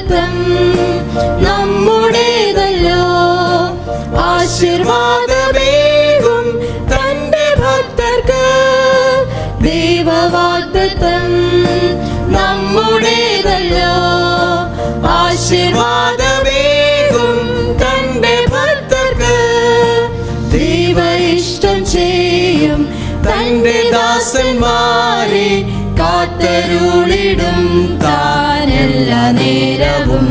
വാഗ്ദത്തം നമ്മുടേതല്ലോ. ആശീർവാദമേകും തന്റെ ഭക്തർക്ക് ദൈവവാഗ്ദത്തം നമ്മുടേതല്ലോ. ആശീർവാദമേകും തന്റെ ഭക്തർക്ക് ദൈവ ഇഷ്ടം ചെയ്യും തന്റെ ദാസന്മാരെ കാത്തരുളിടും താനെല്ലാ നേരവും.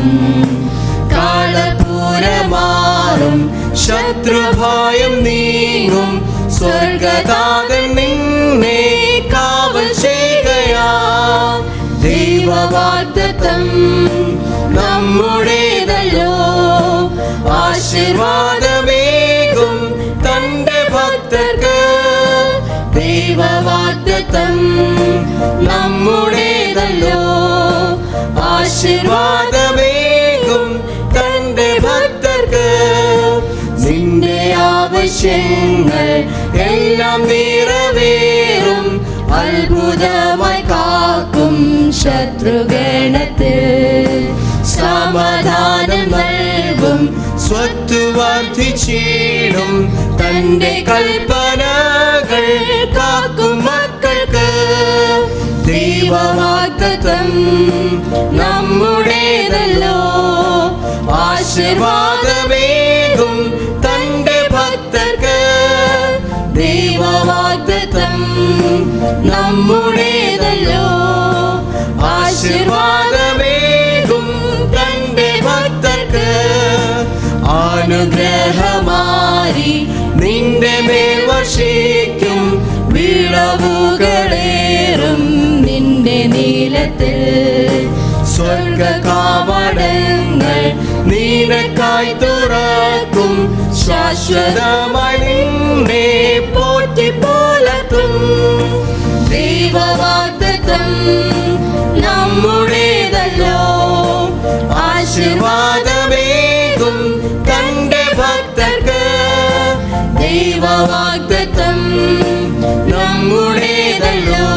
കാളപൂരമാറും ശത്രുഭയം നീങ്ങും സ്വർഗതാതൻ നിന്നെ കാവൽ ചെയ്യുകയാ. ദൈവവാഗ്ദത്തം നമ്മുടേതല്ലോ. ആശീർവാദമേകും തന്റെ ഭക്തർക്ക് ദൈവവാഗ്ദത്തം നമ്മുടേതല്ലോ. ആശീർവാദമേകും തന്റെ ഭക്തർക്ക് നിന്റെ ആവശ്യങ്ങൾ എല്ലാം നിറവേറും. അത്ഭുതമായി കാക്കും ശത്രുഗണത്തിൽ സമാധാനം നൽകും. സ്വത്ത് വർദ്ധിച്ചിടും തന്റെ കൽപ്പനകൾ കാക്കും മക്കൾക്ക്. ദൈവവാഗ്ദത്തം നമ്മുടേതല്ലോ. ആശീർവാദമേകും തന്റെ ഭക്തർക്ക് ദൈവവാഗ്ദത്തം നമ്മുടേതല്ലോ. ആശീർവാദമേകും തന്റെ ഭക്തർക്ക് അനുഗ്രഹമാരി നിന്റെ മേൽ വർഷിക്കും. വിളവുകളേറും നിന്റെ നീലത്തിൽ സ്വർഗ കവാടങ്ങൾ നിനക്കായി തുറക്കും. ശാശ്വതമായി നിന്നെ പോറ്റി പുലർത്തും. ദൈവവാഗ്ദത്തം നമ്മുടേതല്ലോ. ആശീർവാദമേകും തന്റെ ഭക്തർക്ക് ദൈവവാഗ്ദത്തം നമ്മുടേതല്ലോ.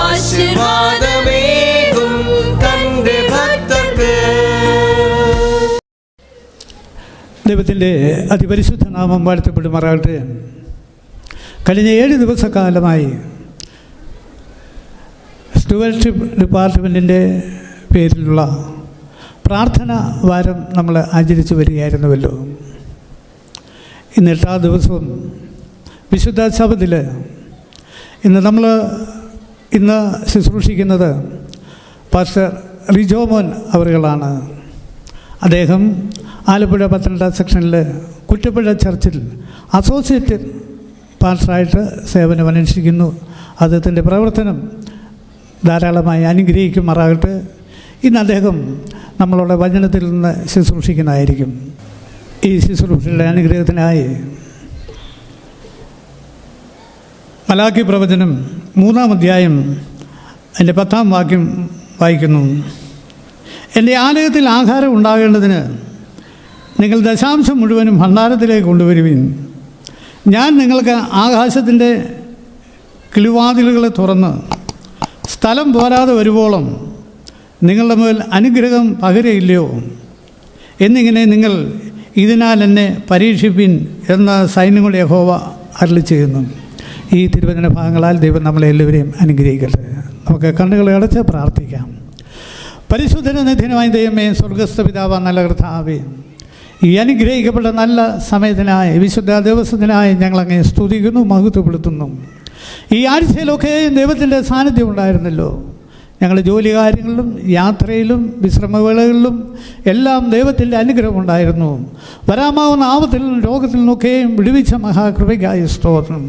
ആശീർവാദമേകും തന്റെ ഭക്തർക്ക്. ദൈവത്തിൻ്റെ അതിപരിശുദ്ധ നാമം വാഴ്ത്തപ്പെടുമാറാകട്ടെ. കഴിഞ്ഞ 7 ദിവസക്കാലമായി സ്റ്റുവർഷിപ്പ് ഡിപ്പാർട്ട്മെൻറ്റിൻ്റെ പേരിലുള്ള പ്രാർത്ഥന വാരം നമ്മൾ ആചരിച്ചു വരികയായിരുന്നുവല്ലോ. ഇന്ന് 8-ാം ദിവസവും വിശുദ്ധ ശബത്തിൽ ഇന്ന് ശുശ്രൂഷിക്കുന്നത് പാസ്റ്റർ റിജോമോൻ അവറുകളാണ്. അദ്ദേഹം ആലപ്പുഴ 12 സെക്ഷനിൽ കുറ്റപ്പുഴ ചർച്ചിൽ അസോസിയേറ്റ് പാസ്റ്ററായിട്ട് സേവനമനുഷ്ഠിക്കുന്നു. അദ്ദേഹത്തിൻ്റെ പ്രവർത്തനം ധാരാളമായി അനുഗ്രഹിക്കുമാറാകട്ടെ. ഇന്ന് അദ്ദേഹം നമ്മളുടെ വചനത്തിൽ നിന്ന് ശുശ്രൂഷിക്കുന്നതായിരിക്കും. ഈ ശുശ്രൂഷയുടെ അനുഗ്രഹത്തിനായി മലാക്കി പ്രവചനം 3-ാം അധ്യായം അതിൻ്റെ 10-ാം വാക്യം വായിക്കുന്നു. എൻ്റെ ആലയത്തിൽ ആഹാരം ഉണ്ടാകേണ്ടതിന് നിങ്ങൾ ദശാംശം മുഴുവനും ഭണ്ഡാരത്തിലേക്ക് കൊണ്ടുവരുവിൻ. ഞാൻ നിങ്ങൾക്ക് ആകാശത്തിൻ്റെ കിളിവാതിലുകളെ തുറന്ന് സ്ഥലം പോരാതെ വരുവോളം നിങ്ങളുടെ മേൽ അനുഗ്രഹം പകരയില്ലയോ എന്നിങ്ങനെ നിങ്ങൾ ഇതിനാൽ എന്നെ പരീക്ഷിപ്പിൻ എന്ന് സൈന്യങ്ങളുടെ യഹോവ അരുളി ചെയ്യുന്നു. ഈ തിരുവചന ഭാഗങ്ങളാൽ ദൈവം നമ്മളെ എല്ലാവരെയും അനുഗ്രഹിക്കട്ടെ. നമുക്ക് കണ്ണുകളെ അടച്ച് പ്രാർത്ഥിക്കാം. പരിശുദ്ധനും നിത്യനുമായ ദൈവമേ, സ്വർഗസ്ഥ പിതാവ, നല്ല കർത്താവേ, ഈ അനുഗ്രഹിക്കപ്പെട്ട നല്ല സമയത്തിനായി വിശുദ്ധ ദിവസത്തിനായി ഞങ്ങളങ്ങേ സ്തുതിക്കുന്നു, മഹത്വപ്പെടുത്തുന്നു. ഈ ആഴ്ചയിലൊക്കെ ദൈവത്തിൻ്റെ സാന്നിധ്യം ഉണ്ടായിരുന്നല്ലോ. ഞങ്ങൾ ജോലി കാര്യങ്ങളിലും യാത്രയിലും വിശ്രമവേളകളിലും എല്ലാം ദൈവത്തിൻ്റെ അനുഗ്രഹമുണ്ടായിരുന്നു. വരാമാവുന്ന ആപത്തിൽ രോഗത്തിൽ നിന്നൊക്കെയും വിടുവിച്ച മഹാകൃപയ്ക്കായി സ്തോത്രം.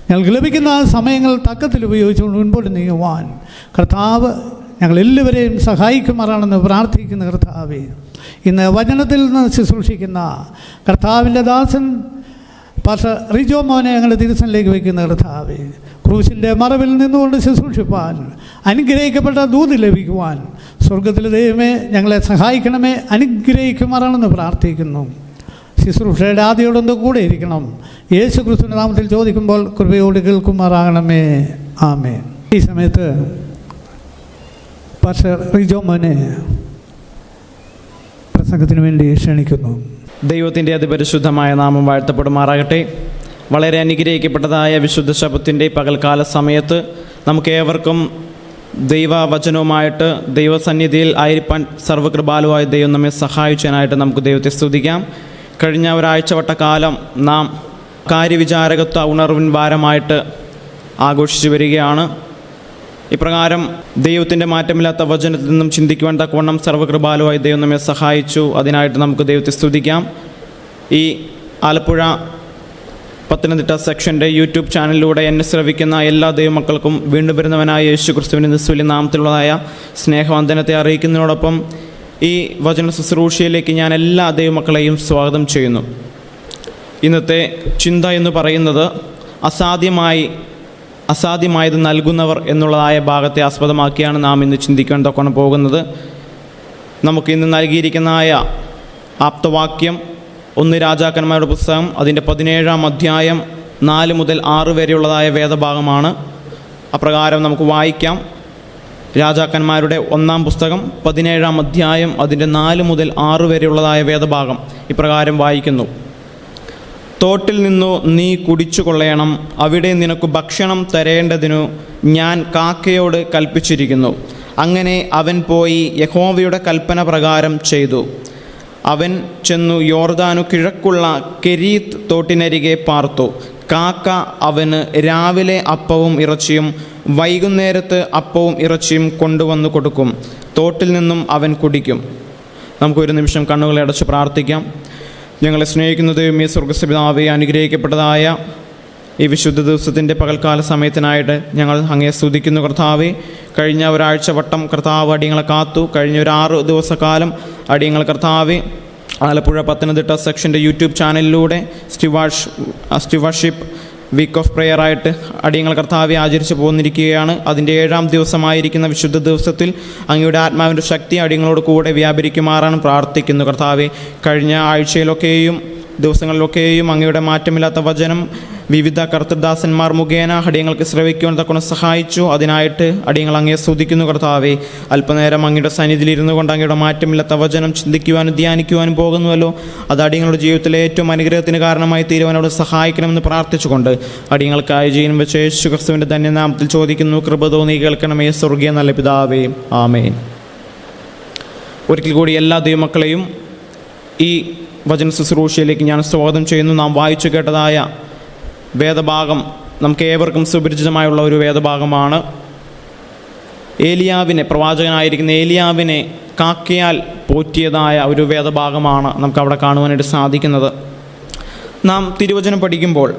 ഞങ്ങൾക്ക് ലഭിക്കുന്ന സമയങ്ങൾ തക്കത്തിൽ ഉപയോഗിച്ചുകൊണ്ട് മുൻപോട്ട് നീങ്ങുവാൻ കർത്താവ് ഞങ്ങളെല്ലാവരെയും സഹായിക്കുമാറാണെന്ന് പ്രാർത്ഥിക്കുന്ന കർത്താവേ, ഇന്ന് വചനത്തിൽ നിന്ന് ശുശ്രൂഷിക്കുന്ന കർത്താവിൻ്റെ ദാസൻ പാസ്റ്റർ റിജോ മോനെ ഞങ്ങളുടെ തിരുസനിലേക്ക് വയ്ക്കുന്ന കർത്താവേ, ക്രൂശിൻ്റെ മറവിൽ നിന്നുകൊണ്ട് ശുശ്രൂഷിപ്പാൻ അനുഗ്രഹിക്കപ്പെട്ട ദൂത് ലഭിക്കുവാൻ സ്വർഗത്തിലെ ദൈവമേ ഞങ്ങളെ സഹായിക്കണമേ, അനുഗ്രഹിക്കുമാറാണെന്ന് പ്രാർത്ഥിക്കുന്നു. ശുശ്രൂഷയുടെ ആദ്യയോടൊന്ന് കൂടെ ഇരിക്കണം. യേശു ക്രിസ്തുവിൻ്റെ നാമത്തിൽ ചോദിക്കുമ്പോൾ കൃപയോട് കേൾക്കുമാറാകണമേ. ആമേൻ. ഈ സമയത്ത് പാസ്റ്റർ റിജോ മോനെ പ്രസംഗത്തിന് വേണ്ടി ക്ഷണിക്കുന്നു. ദൈവത്തിൻ്റെ അതിപരിശുദ്ധമായ നാമം വാഴ്ത്തപ്പെടുമാറാകട്ടെ. വളരെ അനുഗ്രഹിക്കപ്പെട്ടതായ വിശുദ്ധ ശബത്തിൻ്റെ പകൽക്കാല സമയത്ത് നമുക്കേവർക്കും ദൈവവചനവുമായിട്ട് ദൈവസന്നിധിയിൽ ആയിരിക്കാൻ സർവ്വകൃപാലുവായ ദൈവം നമ്മെ സഹായിച്ചതിനായിട്ട് നമുക്ക് ദൈവത്തെ സ്തുതിക്കാം. കഴിഞ്ഞ ഒരാഴ്ചവട്ടക്കാലം നാം കാര്യവിചാരകത്വ ഉണർവിൻ വാരമായിട്ട് ആഘോഷിച്ചു വരികയാണ്. ഇപ്രകാരം ദൈവത്തിൻ്റെ മാറ്റമില്ലാത്ത വചനത്തിൽ നിന്നും ചിന്തിക്കുവാൻ തക്കവണ്ണം സർവ്വകൃപാലുവായി ദൈവം നമ്മെ സഹായിച്ചു. അതിനായിട്ട് നമുക്ക് ദൈവത്തെ സ്തുതിക്കാം. ഈ ആലപ്പുഴ പത്തനംതിട്ട സെക്ഷൻ്റെ യൂട്യൂബ് ചാനലിലൂടെ എന്നെ ശ്രവിക്കുന്ന എല്ലാ ദൈവമക്കൾക്കും വീണ്ടും വരുന്നവനായ യേശു ക്രിസ്തുവിൻ്റെ നിസ്തുല്യ നാമത്തിലുള്ളതായ സ്നേഹവന്ദനത്തെ അറിയിക്കുന്നതോടൊപ്പം ഈ വചന ശുശ്രൂഷയിലേക്ക് ഞാൻ എല്ലാ ദൈവമക്കളെയും സ്വാഗതം ചെയ്യുന്നു. ഇന്നത്തെ ചിന്ത എന്ന് പറയുന്നത് അസാധ്യമായത് നൽകുന്നവർ എന്നുള്ളതായ ഭാഗത്തെ ആസ്പദമാക്കിയാണ് നാം ഇന്ന് ചിന്തിക്കാൻ തൊക്കെ പോകുന്നത്. നമുക്ക് ഇന്ന് നൽകിയിരിക്കുന്നതായ ആപ്തവാക്യം 1 രാജാക്കന്മാരുടെ പുസ്തകം അതിൻ്റെ 17-ാം അധ്യായം 4 മുതൽ 6 വരെയുള്ളതായ വേദഭാഗമാണ്. അപ്രകാരം നമുക്ക് വായിക്കാം. രാജാക്കന്മാരുടെ 1-ാം പുസ്തകം 17-ാം അധ്യായം അതിൻ്റെ 4 മുതൽ 6 വരെയുള്ളതായ വേദഭാഗം ഇപ്രകാരം വായിക്കുന്നു. തോട്ടിൽ നിന്നു നീ കുടിച്ചു കൊള്ളയണം, അവിടെ നിനക്ക് ഭക്ഷണം തരേണ്ടതിനു ഞാൻ കാക്കയോട് കൽപ്പിച്ചിരിക്കുന്നു. അങ്ങനെ അവൻ പോയി യഹോവയുടെ കൽപ്പന പ്രകാരം ചെയ്തു. അവൻ ചെന്നു യോർദാനു കിഴക്കുള്ള കെരീത്ത് തോട്ടിനരികെ പാർത്തു. കാക്ക അവന് രാവിലെ അപ്പവും ഇറച്ചിയും വൈകുന്നേരത്ത് അപ്പവും ഇറച്ചിയും കൊണ്ടുവന്നു കൊടുക്കും. തോട്ടിൽ നിന്നും അവൻ കുടിക്കും. നമുക്കൊരു നിമിഷം കണ്ണുകളെ അടച്ച് പ്രാർത്ഥിക്കാം. ഞങ്ങളെ സ്നേഹിക്കുന്ന ദൈവമേ, സ്വർഗ്ഗസ്ഥപിതാവേ, അനുഗ്രഹിക്കപ്പെട്ടതായ ഈ വിശുദ്ധ ദിവസത്തിൻ്റെ പകൽക്കാല സമയത്തിനായിട്ട് ഞങ്ങൾ അങ്ങയെ സ്തുതിക്കുന്നു. കർത്താവേ, കഴിഞ്ഞ ഒരാഴ്ച വട്ടം കർത്താവ് അടിയങ്ങളെ കാത്തു. കഴിഞ്ഞ ഒരു 6 ദിവസക്കാലം അടിയങ്ങൾ കർത്താവേ ആലപ്പുഴ പത്തനംതിട്ട സെക്ഷൻ്റെ യൂട്യൂബ് ചാനലിലൂടെ സ്റ്റിവാർഷിപ്പ് വീക്ക് ഓഫ് പ്രെയർ ആയിട്ട് അടിയങ്ങൾ കർത്താവെ ആചരിച്ചു പോന്നിരിക്കുകയാണ്. അതിൻ്റെ 7-ാം ദിവസമായിരിക്കുന്ന വിശുദ്ധ ദിവസത്തിൽ അങ്ങയുടെ ആത്മാവിൻ്റെ ശക്തി അടിയങ്ങളോട് കൂടെ വ്യാപരിക്കുമാറാണ് പ്രാർത്ഥിക്കുന്നു. കർത്താവെ, കഴിഞ്ഞ ആഴ്ചയിലൊക്കെയും ദിവസങ്ങളിലൊക്കെയും അങ്ങയുടെ മാറ്റമില്ലാത്ത വചനം വിവിധ കർത്തൃദാസന്മാർ മുഖേന അടിയങ്ങൾക്ക് ശ്രവിക്കുവാൻ തക്കൊണ്ട് സഹായിച്ചു. അതിനായിട്ട് അടിയങ്ങൾ അങ്ങയെ സ്തുതിക്കുന്നു. കർത്താവെ, അല്പനേരം അങ്ങയുടെ സന്നിധിയിൽ ഇരുന്നു കൊണ്ട് അങ്ങയുടെ മാറ്റമില്ലാത്ത വചനം ചിന്തിക്കുവാനും ധ്യാനിക്കുവാനും പോകുന്നുവല്ലോ. അത് അടിയങ്ങളുടെ ജീവിതത്തിലെ ഏറ്റവും അനുഗ്രഹത്തിന് കാരണമായി തീരുവാനോട് സഹായിക്കണമെന്ന് പ്രാർത്ഥിച്ചുകൊണ്ട് അടിയങ്ങൾക്കായി ജീവൻ വെച്ച യേശു ക്രിസ്തുവിൻ്റെ ധന്യനാമത്തിൽ ചോദിക്കുന്നു. കൃപ തോന്നി കേൾക്കണമേ സ്വർഗീയ നല്ല പിതാവേ, ആമേൻ. ഒരിക്കൽ കൂടി എല്ലാ ദൈവമക്കളെയും ഈ വചന ശുശ്രൂഷയിലേക്ക് ഞാൻ സ്വാഗതം ചെയ്യുന്നു. നാം വായിച്ചു കേട്ടതായ വേദഭാഗം നമുക്ക് ഏവർക്കും സുപരിചിതമായുള്ള ഒരു വേദഭാഗമാണ്. പ്രവാചകനായിരിക്കുന്ന ഏലിയാവിനെ കാക്കയാൽ പോറ്റിയതായ ഒരു വേദഭാഗമാണ് നമുക്കവിടെ കാണുവാനായിട്ട് സാധിക്കുന്നത്. നാം തിരുവചനം പഠിക്കുമ്പോൾ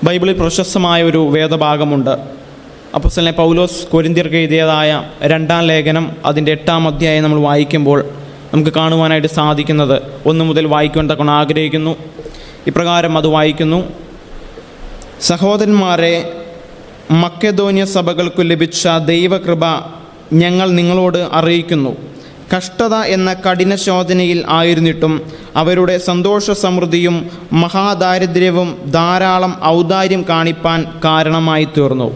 ബൈബിളിൽ പ്രശസ്തമായ ഒരു വേദഭാഗമുണ്ട്. അപ്പോസ്തലനായ പൗലോസ് കൊരിന്ത്യർക്ക് എഴുതിയതായ 2-ാം ലേഖനം അതിൻ്റെ 8-ാം അധ്യായം നമ്മൾ വായിക്കുമ്പോൾ നമുക്ക് കാണുവാനായിട്ട് സാധിക്കുന്നത് 1 മുതൽ വായിക്കുവാൻ തക്കൊണ്ട് ആഗ്രഹിക്കുന്നു. ഇപ്രകാരം അത് വായിക്കുന്നു. സഹോദരന്മാരെ, മക്കെദോന്യ സഭകൾക്കു ലഭിച്ച ദൈവകൃപ ഞങ്ങൾ നിങ്ങളോട് അറിയിക്കുന്നു. കഷ്ടത എന്ന കഠിന ശോധനയിൽ ആയിരുന്നിട്ടും അവരുടെ സന്തോഷ സമൃദ്ധിയും മഹാദാരിദ്ര്യവും ധാരാളം ഔദാര്യം കാണിപ്പാൻ കാരണമായി തീർന്നു.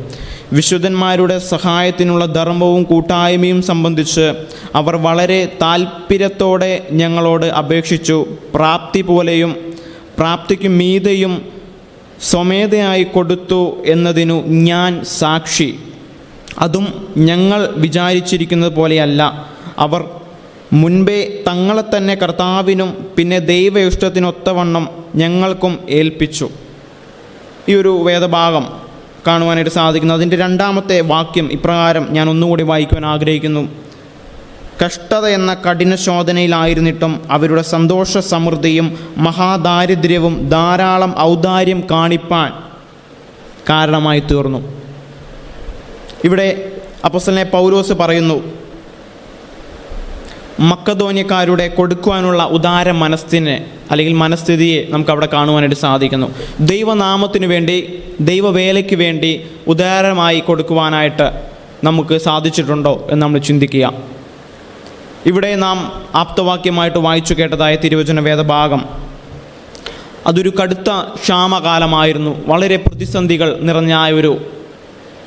വിശുദ്ധന്മാരുടെ സഹായത്തിനുള്ള ധർമ്മവും കൂട്ടായ്മയും സംബന്ധിച്ച് അവർ വളരെ താൽപ്പര്യത്തോടെ ഞങ്ങളോട് അപേക്ഷിച്ചു. പ്രാപ്തി പോലെയും പ്രാപ്തിക്ക് മീതെയും സ്വമേധയായി കൊടുത്തു എന്നതിനു ഞാൻ സാക്ഷി. അതും ഞങ്ങൾ വിചാരിച്ചിരിക്കുന്നത് പോലെയല്ല. അവർ മുൻപേ തങ്ങളെ തന്നെ കർത്താവിനും പിന്നെ ദൈവ ഇഷ്ടത്തിനൊത്തവണ്ണം ഞങ്ങൾക്കും ഏൽപ്പിച്ചു. ഈ ഒരു വേദഭാഗം കാണുവാനായിട്ട് സാധിക്കുന്നു. അതിൻ്റെ 2-ാമത്തെ വാക്യം ഇപ്രകാരം ഞാൻ ഒന്നുകൂടി വായിക്കുവാൻ ആഗ്രഹിക്കുന്നു. കഷ്ടത എന്ന കഠിന ശോധനയിലായിരുന്നിട്ടും അവരുടെ സന്തോഷ സമൃദ്ധിയും മഹാദാരിദ്ര്യവും ധാരാളം ഔദാര്യം കാണിപ്പാൻ കാരണമായി തീർന്നു. ഇവിടെ അപ്പോസ്തലനായ പൗലോസ് പറയുന്നു, മക്കദോന്യക്കാരുടെ കൊടുക്കുവാനുള്ള ഉദാര മനസ്സിനെ അല്ലെങ്കിൽ മനസ്ഥിതിയെ നമുക്കവിടെ കാണുവാനായിട്ട് സാധിക്കുന്നു. ദൈവനാമത്തിനു വേണ്ടി, ദൈവവേലയ്ക്ക് വേണ്ടി ഉദാരമായി കൊടുക്കുവാനായിട്ട് നമുക്ക് സാധിച്ചിട്ടുണ്ടോ എന്ന് നമ്മൾ ചിന്തിക്കുക. ഇവിടെ നാം ആപ്തവാക്യമായിട്ട് വായിച്ചു കേട്ടതായ തിരുവചന വേദഭാഗം അതൊരു കടുത്ത ക്ഷാമകാലമായിരുന്നു. വളരെ പ്രതിസന്ധികൾ നിറഞ്ഞായ ഒരു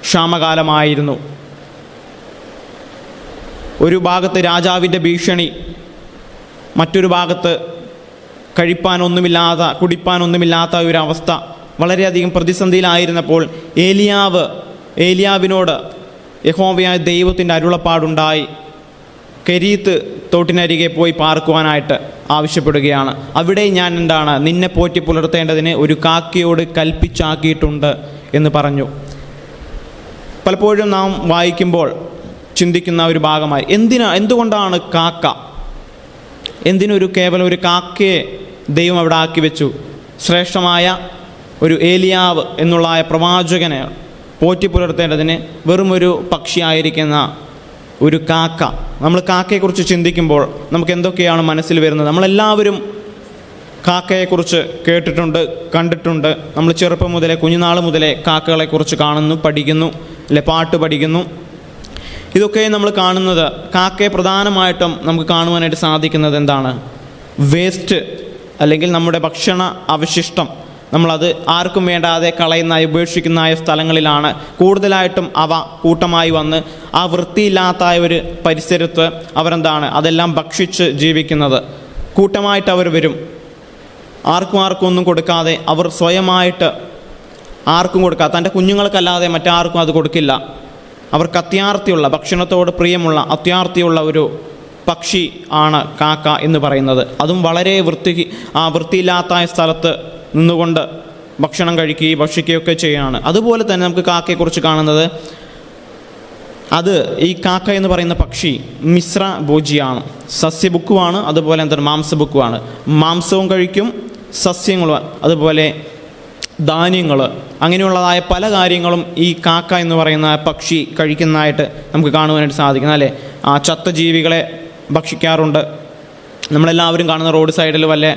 ക്ഷാമകാലമായിരുന്നു. ഒരു ഭാഗത്ത് രാജാവിൻ്റെ ഭീഷണി, മറ്റൊരു ഭാഗത്ത് കുടിപ്പാനൊന്നുമില്ലാത്ത ഒരു അവസ്ഥ, വളരെയധികം പ്രതിസന്ധിയിലായിരുന്നപ്പോൾ ഏലിയാവിനോട് യഹോവയായ ദൈവത്തിൻ്റെ അരുളപ്പാടുണ്ടായി. കെരീത്ത് തോട്ടിനരികെ പോയി പാർക്കുവാനായിട്ട് ആവശ്യപ്പെടുകയാണ്. അവിടെ ഞാൻ നിന്നെ പോറ്റി പുലർത്തേണ്ടതിന് ഒരു കാക്കയോട് കൽപ്പിച്ചാക്കിയിട്ടുണ്ട് എന്ന് പറഞ്ഞു. പലപ്പോഴും നാം വായിക്കുമ്പോൾ ചിന്തിക്കുന്ന ഒരു ഭാഗമായി, എന്തുകൊണ്ടാണ് കാക്ക, കേവലം ഒരു കാക്കയെ ദൈവം അവിടെ ആക്കി വെച്ചു? ശ്രേഷ്ഠമായ ഒരു ഏലിയാവ് എന്നുള്ള പ്രവാചകനെ പോറ്റി പുലർത്തേണ്ടതിന് വെറുമൊരു പക്ഷിയായിരിക്കുന്ന ഒരു കാക്ക. നമ്മൾ കാക്കയെക്കുറിച്ച് ചിന്തിക്കുമ്പോൾ നമുക്ക് എന്തൊക്കെയാണ് മനസ്സിൽ വരുന്നത്? നമ്മളെല്ലാവരും കാക്കയെക്കുറിച്ച് കേട്ടിട്ടുണ്ട്, കണ്ടിട്ടുണ്ട്. നമ്മൾ ചെറുപ്പം മുതലേ, കുഞ്ഞുനാൾ മുതലേ കാക്കകളെക്കുറിച്ച് കാണുന്നു, പഠിക്കുന്നു, അല്ലെ പാട്ട് പഠിക്കുന്നു. ഇതൊക്കെ നമ്മൾ കാണുന്നത്, കാക്കയെ പ്രധാനമായിട്ടും നമുക്ക് കാണുവാനായിട്ട് സാധിക്കുന്നത് എന്താണ്? വേസ്റ്റ്, അല്ലെങ്കിൽ നമ്മുടെ ഭക്ഷണ അവശിഷ്ടം നമ്മളത് ആർക്കും വേണ്ടാതെ കളയുന്ന, ഉപേക്ഷിക്കുന്ന സ്ഥലങ്ങളിലാണ് കൂടുതലായിട്ടും അവ കൂട്ടമായി വന്ന് ആ വൃത്തിയില്ലാത്ത ഒരു പരിസരത്ത് അതെല്ലാം ഭക്ഷിച്ച് ജീവിക്കുന്നത്. കൂട്ടമായിട്ട് അവർ വരും, ആർക്കും ഒന്നും കൊടുക്കാതെ, അവർ സ്വയമായിട്ട് ആർക്കും കൊടുക്കാതെ, തൻ്റെ കുഞ്ഞുങ്ങൾക്കല്ലാതെ മറ്റാർക്കും അത് കൊടുക്കില്ല. അവർക്ക് അത്യാർത്തിയുള്ള, ഭക്ഷണത്തോട് പ്രിയമുള്ള, അത്യാർത്തിയുള്ള ഒരു പക്ഷി ആണ് കാക്ക എന്ന് പറയുന്നത്. അതും വളരെ വൃത്തിയില്ലാത്ത സ്ഥലത്ത് നിന്നുകൊണ്ട് ഭക്ഷണം കഴിക്കുകയും ഭക്ഷിക്കുകയൊക്കെ ചെയ്യുകയാണ്. അതുപോലെ തന്നെ നമുക്ക് കാക്കയെക്കുറിച്ച് കാണുന്നത്, ഈ കാക്ക എന്ന് പറയുന്ന പക്ഷി മിശ്ര ഭോജിയാണ്, സസ്യഭുക്കുമാണ്, അതുപോലെ മാംസഭുക്കുമാണ്. മാംസവും കഴിക്കും, സസ്യങ്ങളും, അതുപോലെ ധാന്യങ്ങൾ, അങ്ങനെയുള്ളതായ പല കാര്യങ്ങളും ഈ കാക്ക എന്ന് പറയുന്ന പക്ഷി കഴിക്കുന്നതായിട്ട് നമുക്ക് കാണുവാനായിട്ട് സാധിക്കുന്നത്, അല്ലേ? ചത്ത ജീവികളെ ഭക്ഷിക്കാറുണ്ട്. നമ്മളെല്ലാവരും കാണുന്ന റോഡ് സൈഡിൽ വല്ല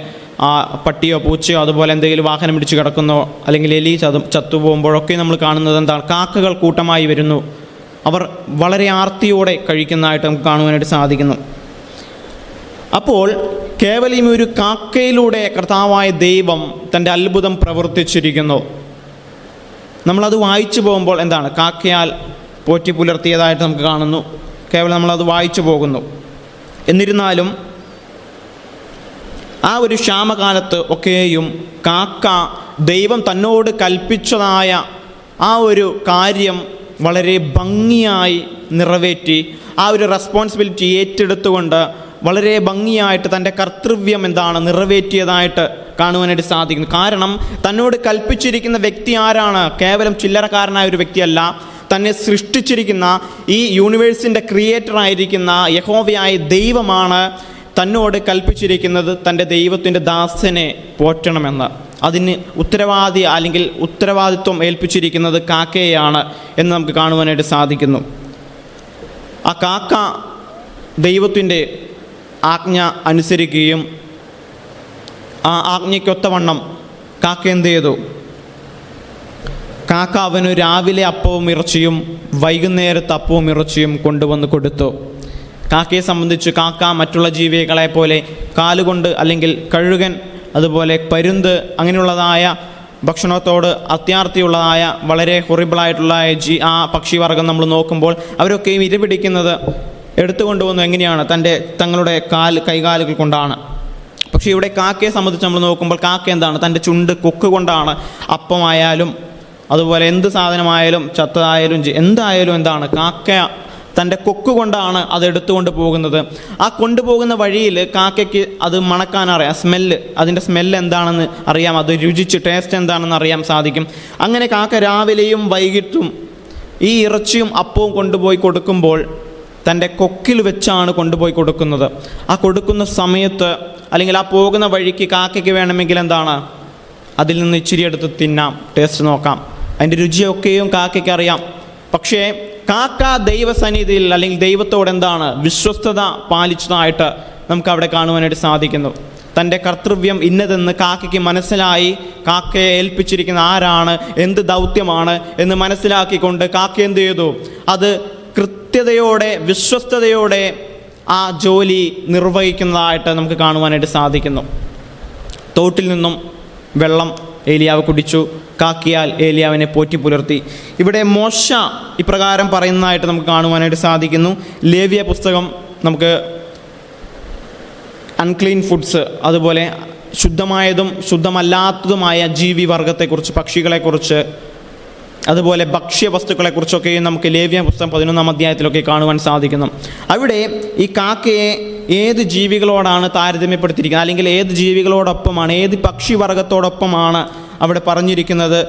പട്ടിയോ പൂച്ചയോ അതുപോലെ എന്തെങ്കിലും വാഹനം പിടിച്ച് കിടക്കുന്നോ, അല്ലെങ്കിൽ എലി ചത്തുപോകുമ്പോഴൊക്കെ നമ്മൾ കാണുന്നത് കാക്കകൾ കൂട്ടമായി വരുന്നു. അവർ വളരെ ആർത്തിയോടെ കഴിക്കുന്നതായിട്ട് നമുക്ക് കാണുവാനായിട്ട് സാധിക്കുന്നു. അപ്പോൾ കേവലം ഒരു കാക്കയിലൂടെ കർത്താവായ ദൈവം തൻ്റെ അത്ഭുതം പ്രവർത്തിച്ചിരിക്കുന്നു. നമ്മളത് വായിച്ചു പോകുമ്പോൾ കാക്കയാൽ പോറ്റി പുലർത്തിയതായിട്ട് നമുക്ക് കാണുന്നു. കേവലം നമ്മളത് വായിച്ചു പോകുന്നു. എന്നിരുന്നാലും ആ ഒരു ക്ഷാമകാലത്ത് ഒക്കെയും കാക്ക ദൈവം തന്നോട് കൽപ്പിച്ചതായ ആ ഒരു കാര്യം വളരെ ഭംഗിയായി നിറവേറ്റി, ആ ഒരു റെസ്പോൺസിബിലിറ്റി ഏറ്റെടുത്തുകൊണ്ട് വളരെ ഭംഗിയായിട്ട് തൻ്റെ കർത്തവ്യം നിറവേറ്റിയതായിട്ട് കാണുവാനായിട്ട് സാധിക്കുന്നു. കാരണം തന്നോട് കൽപ്പിച്ചിരിക്കുന്ന വ്യക്തി ആരാണ്? കേവലം ചില്ലറക്കാരനായ ഒരു വ്യക്തിയല്ല. തന്നെ സൃഷ്ടിച്ചിരിക്കുന്ന ഈ യൂണിവേഴ്സിൻ്റെ ക്രിയേറ്ററായിരിക്കുന്ന യഹോവയായ ദൈവമാണ് തന്നോട് കൽപ്പിച്ചിരിക്കുന്നത് തൻ്റെ ദൈവത്തിൻ്റെ ദാസനെ പോറ്റണമെന്ന്. അതിന് ഉത്തരവാദിത്വം ഏൽപ്പിച്ചിരിക്കുന്നത് കാക്കയെയാണ് എന്ന് നമുക്ക് കാണുവാനായിട്ട് സാധിക്കുന്നു. ആ കാക്ക ദൈവത്തിൻ്റെ ആജ്ഞ അനുസരിക്കുകയും ആ ആജ്ഞയ്ക്കൊത്തവണ്ണം കാക്ക എന്ത് ചെയ്തു? കാക്ക അവന് രാവിലെ അപ്പവും ഇറച്ചിയും വൈകുന്നേരത്ത് അപ്പവും ഇറച്ചിയും കൊണ്ടുവന്ന് കൊടുത്തു. കാക്കയെ സംബന്ധിച്ച് കാക്ക മറ്റുള്ള ജീവികളെ പോലെ കാലുകൊണ്ട്, അല്ലെങ്കിൽ കഴുകൻ, അതുപോലെ പരുന്ത്, അങ്ങനെയുള്ളതായ ഭക്ഷണത്തോട് അത്യാർത്തിയുള്ളതായ വളരെ ഹൊറിബിളായിട്ടുള്ള ആ പക്ഷിവർഗം നമ്മൾ നോക്കുമ്പോൾ അവരൊക്കെയും ഇരപിടിക്കുന്നത് എടുത്തുകൊണ്ടുവന്നു എങ്ങനെയാണ്? തങ്ങളുടെ കൈകാലുകൾ കൊണ്ടാണ്. പക്ഷേ ഇവിടെ കാക്കയെ സംബന്ധിച്ച് നമ്മൾ നോക്കുമ്പോൾ കാക്ക തൻ്റെ ചുണ്ട് കൊക്ക് കൊണ്ടാണ് അപ്പമായാലും അതുപോലെ എന്ത് സാധനമായാലും ചത്തതായാലും എന്തായാലും കാക്ക തൻ്റെ കൊക്ക് കൊണ്ടാണ് അത് എടുത്തുകൊണ്ട് പോകുന്നത്. ആ കൊണ്ടുപോകുന്ന വഴിയിൽ കാക്കയ്ക്ക് അത് മണക്കാനറിയാം, അതിൻ്റെ സ്മെല്ല് എന്താണെന്ന് അറിയാം, അത് രുചിച്ച് ടേസ്റ്റ് എന്താണെന്ന് അറിയാൻ സാധിക്കും. അങ്ങനെ കാക്ക രാവിലെയും വൈകിട്ടും ഈ ഇറച്ചിയും അപ്പവും കൊണ്ടുപോയി കൊടുക്കുമ്പോൾ തൻ്റെ കൊക്കിൽ വെച്ചാണ് കൊണ്ടുപോയി കൊടുക്കുന്നത്. ആ കൊടുക്കുന്ന സമയത്ത്, അല്ലെങ്കിൽ ആ പോകുന്ന വഴിക്ക് കാക്കയ്ക്ക് വേണമെങ്കിൽ അതിൽ നിന്ന് ഇച്ചിരി എടുത്ത് തിന്നാം, ടേസ്റ്റ് നോക്കാം, അതിൻ്റെ രുചിയൊക്കെയും കാക്കയ്ക്ക് അറിയാം. പക്ഷേ കാക്ക ദൈവസന്നിധിയിൽ, അല്ലെങ്കിൽ ദൈവത്തോട് വിശ്വസ്തത പാലിച്ചതായിട്ട് നമുക്ക് അവിടെ കാണുവാനായിട്ട് സാധിക്കുന്നു. തൻ്റെ കർത്തവ്യം ഇന്നതെന്ന് കാക്കയ്ക്ക് മനസ്സിലായി. കാക്കയെ ഏൽപ്പിച്ചിരിക്കുന്ന ആരാണ്, എന്ത് ദൗത്യമാണ് എന്ന് മനസ്സിലാക്കിക്കൊണ്ട് കാക്ക എന്ത് ചെയ്തു? അത് കൃത്യതയോടെ, വിശ്വസ്തയോടെ ആ ജോലി നിർവഹിക്കുന്നതായിട്ട് നമുക്ക് കാണുവാനായിട്ട് സാധിക്കുന്നു. തോട്ടിൽ നിന്നും വെള്ളം ഏലിയാവ് കുടിച്ചു. കാക്കയാൽ ഏലിയാവിനെ പോറ്റി പുലർത്തി. ഇവിടെ മോശ ഇപ്രകാരം പറയുന്നതായിട്ട് നമുക്ക് കാണുവാനായിട്ട് സാധിക്കുന്നു. ലേവ്യ പുസ്തകം നമുക്ക് അൺക്ലീൻ ഫുഡ്സ്, അതുപോലെ ശുദ്ധമായതും ശുദ്ധമല്ലാത്തതുമായ ജീവിവർഗത്തെക്കുറിച്ച്, പക്ഷികളെക്കുറിച്ച്, അതുപോലെ ഭക്ഷ്യവസ്തുക്കളെക്കുറിച്ചൊക്കെ നമുക്ക് ലേവ്യ പുസ്തകം 11-ാം അധ്യായത്തിലൊക്കെ കാണുവാൻ സാധിക്കുന്നു. അവിടെ ഈ കാക്കയെ ഏത് ജീവികളോടാണ് താരതമ്യപ്പെടുത്തിയിരിക്കുന്നത്, അല്ലെങ്കിൽ ഏത് ജീവികളോടൊപ്പമാണ്, ഏത് പക്ഷിവർഗത്തോടൊപ്പമാണ് അവിടെ പറഞ്ഞിരിക്കുന്നത്